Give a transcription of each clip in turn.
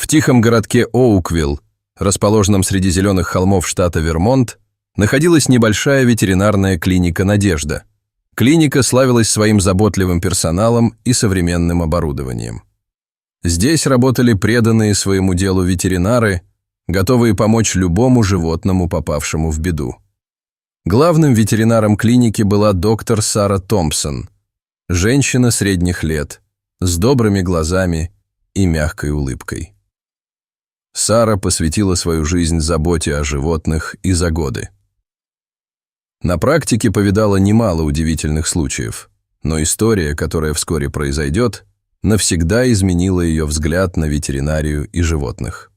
В тихом городке Оуквилл, расположенном среди зеленых холмов штата Вермонт, находилась небольшая ветеринарная клиника «Надежда». Клиника славилась своим заботливым персоналом и современным оборудованием. Здесь работали преданные своему делу ветеринары, готовые помочь любому животному, попавшему в беду. Главным ветеринаром клиники была доктор Сара Томпсон, женщина средних лет, с добрыми глазами и мягкой улыбкой. Сара посвятила свою жизнь заботе о животных и за годы. На практике повидала немало удивительных случаев, но история, которая вскоре произойдет, навсегда изменила ее взгляд на ветеринарию и животных.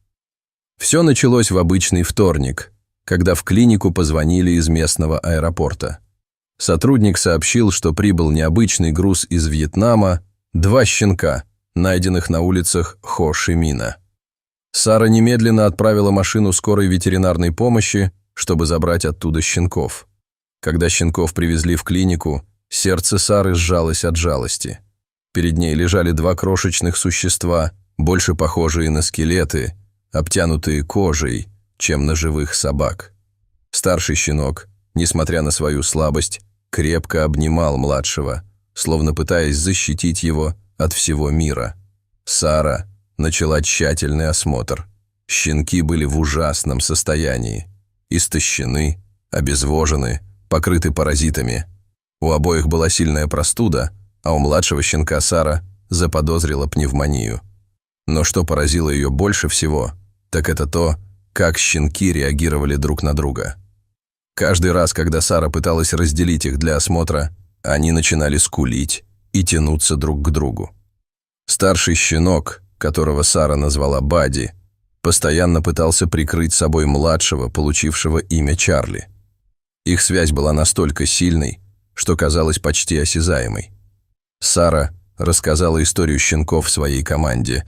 Все началось в обычный вторник, когда в клинику позвонили из местного аэропорта. Сотрудник сообщил, что прибыл необычный груз из Вьетнама, 2 щенка, найденных на улицах Хо-Ши-Мина. Сара немедленно отправила машину скорой ветеринарной помощи, чтобы забрать оттуда щенков. Когда щенков привезли в клинику, сердце Сары сжалось от жалости. Перед ней лежали 2 крошечных существа, больше похожие на скелеты, обтянутые кожей, чем на живых собак. Старший щенок, несмотря на свою слабость, крепко обнимал младшего, словно пытаясь защитить его от всего мира. Сара начала тщательный осмотр. Щенки были в ужасном состоянии. Истощены, обезвожены, покрыты паразитами. У обоих была сильная простуда, а у младшего щенка Сара заподозрила пневмонию. Но что поразило ее больше всего, так это то, как щенки реагировали друг на друга. Каждый раз, когда Сара пыталась разделить их для осмотра, они начинали скулить и тянуться друг к другу. Старший щенок, которого Сара назвала Бадди, постоянно пытался прикрыть собой младшего, получившего имя Чарли. Их связь была настолько сильной, что казалась почти осязаемой. Сара рассказала историю щенков своей команде.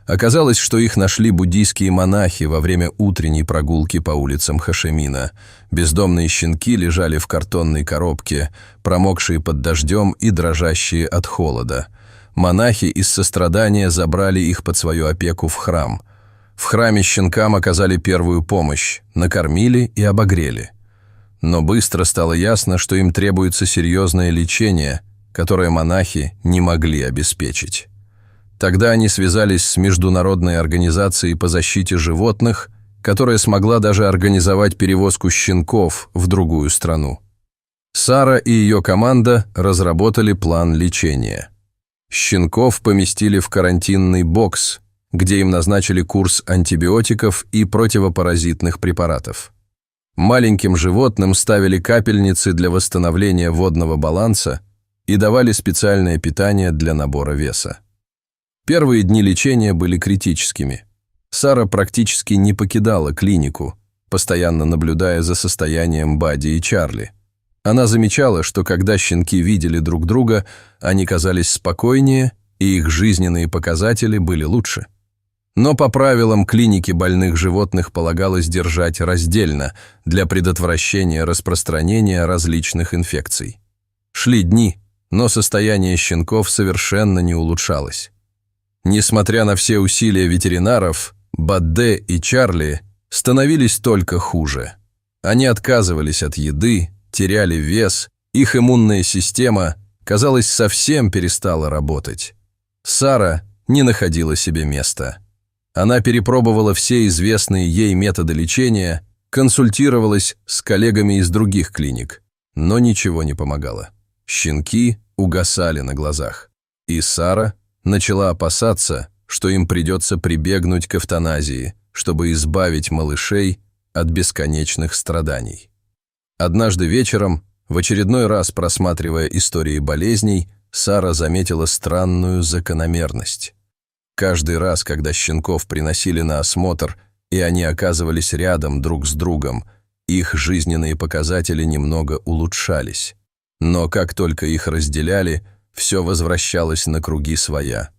Оказалось, что их нашли буддийские монахи во время утренней прогулки по улицам Хошимина. Бездомные щенки лежали в картонной коробке, промокшие под дождем и дрожащие от холода. Монахи из сострадания забрали их под свою опеку в храм. В храме щенкам оказали первую помощь, накормили и обогрели. Но быстро стало ясно, что им требуется серьезное лечение, которое монахи не могли обеспечить. Тогда они связались с Международной организацией по защите животных, которая смогла даже организовать перевозку щенков в другую страну. Сара и ее команда разработали план лечения. Щенков поместили в карантинный бокс, где им назначили курс антибиотиков и противопаразитных препаратов. Маленьким животным ставили капельницы для восстановления водного баланса и давали специальное питание для набора веса. Первые дни лечения были критическими. Сара практически не покидала клинику, постоянно наблюдая за состоянием Бадди и Чарли. Она замечала, что когда щенки видели друг друга, они казались спокойнее, и их жизненные показатели были лучше. Но по правилам клиники больных животных полагалось держать раздельно для предотвращения распространения различных инфекций. Шли дни, но состояние щенков совершенно не улучшалось. Несмотря на все усилия ветеринаров, Бадде и Чарли становились только хуже. Они отказывались от еды, теряли вес, их иммунная система, казалось, совсем перестала работать. Сара не находила себе места. Она перепробовала все известные ей методы лечения, консультировалась с коллегами из других клиник, но ничего не помогало. Щенки угасали на глазах, и Сара начала опасаться, что им придется прибегнуть к эвтаназии, чтобы избавить малышей от бесконечных страданий. Однажды вечером, в очередной раз просматривая истории болезней, Сара заметила странную закономерность. Каждый раз, когда щенков приносили на осмотр, и они оказывались рядом друг с другом, их жизненные показатели немного улучшались. Но как только их разделяли, все возвращалось на круги своя.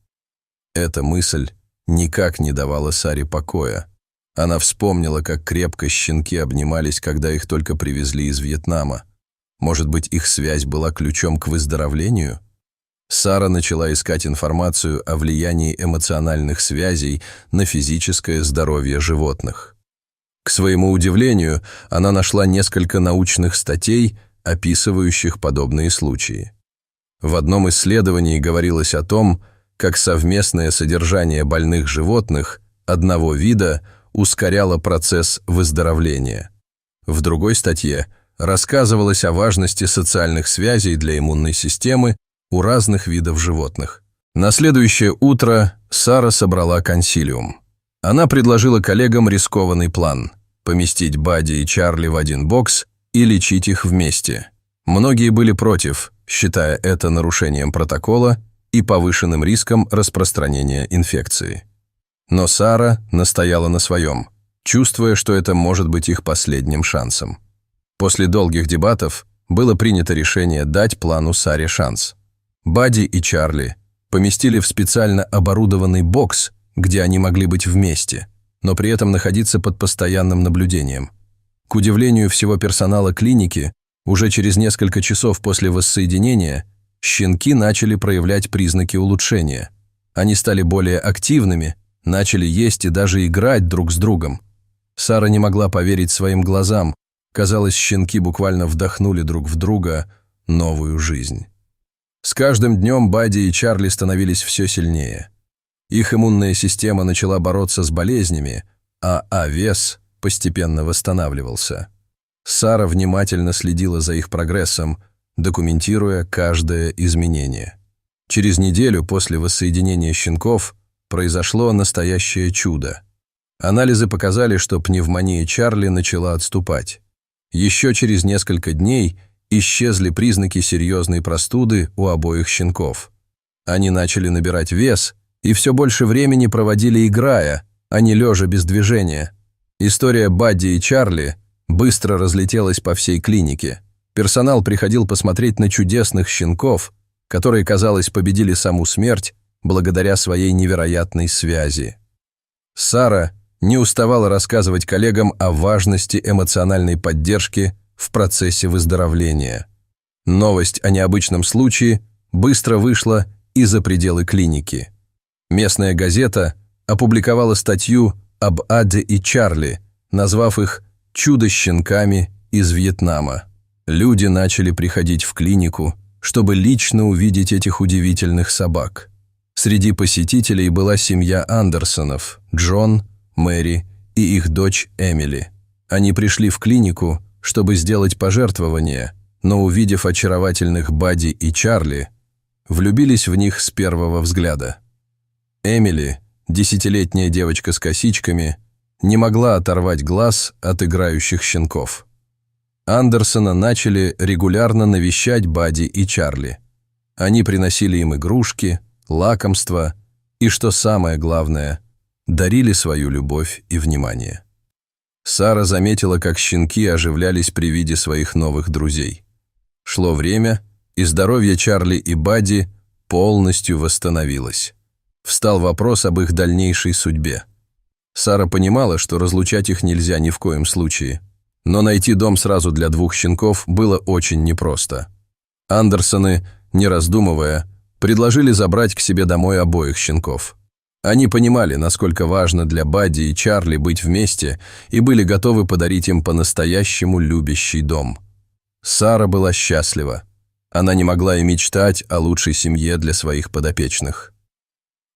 Эта мысль никак не давала Саре покоя. Она вспомнила, как крепко щенки обнимались, когда их только привезли из Вьетнама. Может быть, их связь была ключом к выздоровлению? Сара начала искать информацию о влиянии эмоциональных связей на физическое здоровье животных. К своему удивлению, она нашла несколько научных статей, описывающих подобные случаи. В одном исследовании говорилось о том, как совместное содержание больных животных одного вида ускоряло процесс выздоровления. В другой статье рассказывалось о важности социальных связей для иммунной системы у разных видов животных. На следующее утро Сара собрала консилиум. Она предложила коллегам рискованный план – поместить Бадди и Чарли в один бокс и лечить их вместе. Многие были против, считая это нарушением протокола и повышенным риском распространения инфекции. Но Сара настояла на своем, чувствуя, что это может быть их последним шансом. После долгих дебатов было принято решение дать плану Саре шанс. Бадди и Чарли поместили в специально оборудованный бокс, где они могли быть вместе, но при этом находиться под постоянным наблюдением. К удивлению всего персонала клиники, уже через несколько часов после воссоединения щенки начали проявлять признаки улучшения. Они стали более активными, начали есть и даже играть друг с другом. Сара не могла поверить своим глазам. Казалось, щенки буквально вдохнули друг в друга новую жизнь. С каждым днем Бадди и Чарли становились все сильнее. Их иммунная система начала бороться с болезнями, а вес постепенно восстанавливался. Сара внимательно следила за их прогрессом, документируя каждое изменение. Через неделю после воссоединения щенков произошло настоящее чудо. Анализы показали, что пневмония Чарли начала отступать. Еще через несколько дней исчезли признаки серьезной простуды у обоих щенков. Они начали набирать вес и все больше времени проводили играя, а не лежа без движения. История Бадди и Чарли быстро разлетелась по всей клинике. Персонал приходил посмотреть на чудесных щенков, которые, казалось, победили саму смерть благодаря своей невероятной связи. Сара не уставала рассказывать коллегам о важности эмоциональной поддержки в процессе выздоровления. Новость о необычном случае быстро вышла и за пределы клиники. Местная газета опубликовала статью об Адде и Чарли, назвав их «чудо-щенками из Вьетнама». Люди начали приходить в клинику, чтобы лично увидеть этих удивительных собак. Среди посетителей была семья Андерсонов, Джон, Мэри и их дочь Эмили. Они пришли в клинику, чтобы сделать пожертвование, но, увидев очаровательных Бадди и Чарли, влюбились в них с первого взгляда. Эмили, 10-летняя девочка с косичками, не могла оторвать глаз от играющих щенков. Андерсона начали регулярно навещать Бадди и Чарли. Они приносили им игрушки, лакомства и, что самое главное, дарили свою любовь и внимание. Сара заметила, как щенки оживлялись при виде своих новых друзей. Шло время, и здоровье Чарли и Бадди полностью восстановилось. Встал вопрос об их дальнейшей судьбе. Сара понимала, что разлучать их нельзя ни в коем случае, но найти дом сразу для двух щенков было очень непросто. Андерсоны, не раздумывая, предложили забрать к себе домой обоих щенков. Они понимали, насколько важно для Бадди и Чарли быть вместе, и были готовы подарить им по-настоящему любящий дом. Сара была счастлива. Она не могла и мечтать о лучшей семье для своих подопечных.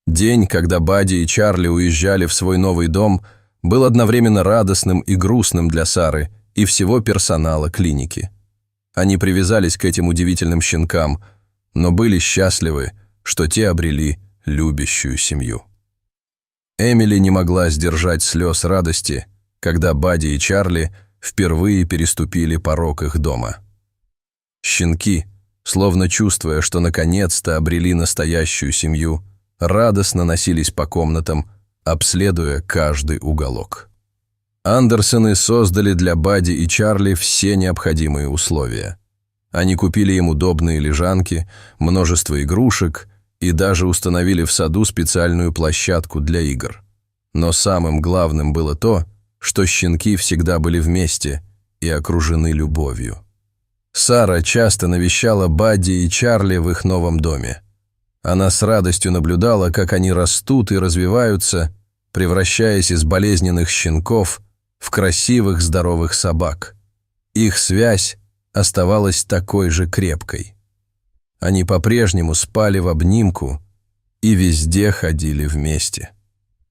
День, когда Бадди и Чарли уезжали в свой новый дом, был одновременно радостным и грустным для Сары и всего персонала клиники. Они привязались к этим удивительным щенкам, но были счастливы, что те обрели любящую семью. Эмили не могла сдержать слез радости, когда Бадди и Чарли впервые переступили порог их дома. Щенки, словно чувствуя, что наконец-то обрели настоящую семью, радостно носились по комнатам, обследуя каждый уголок. Андерсоны создали для Бадди и Чарли все необходимые условия. Они купили им удобные лежанки, множество игрушек и даже установили в саду специальную площадку для игр. Но самым главным было то, что щенки всегда были вместе и окружены любовью. Сара часто навещала Бадди и Чарли в их новом доме. Она с радостью наблюдала, как они растут и развиваются, превращаясь из болезненных щенков в красивых здоровых собак. Их связь оставалась такой же крепкой. Они по-прежнему спали в обнимку и везде ходили вместе.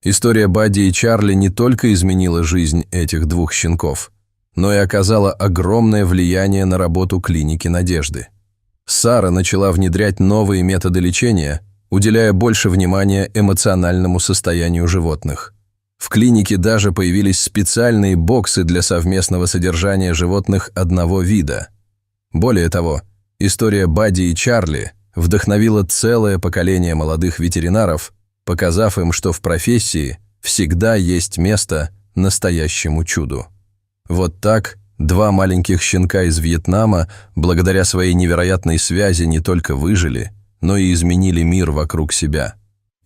История Бадди и Чарли не только изменила жизнь этих двух щенков, но и оказала огромное влияние на работу клиники «Надежды». Сара начала внедрять новые методы лечения, уделяя больше внимания эмоциональному состоянию животных. В клинике даже появились специальные боксы для совместного содержания животных одного вида. Более того, история Бадди и Чарли вдохновила целое поколение молодых ветеринаров, показав им, что в профессии всегда есть место настоящему чуду. Вот так два маленьких щенка из Вьетнама, благодаря своей невероятной связи, не только выжили, но и изменили мир вокруг себя.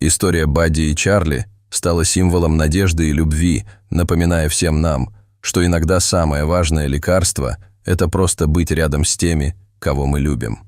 История Бадди и Чарли стала символом надежды и любви, напоминая всем нам, что иногда самое важное лекарство – это просто быть рядом с теми, кого мы любим.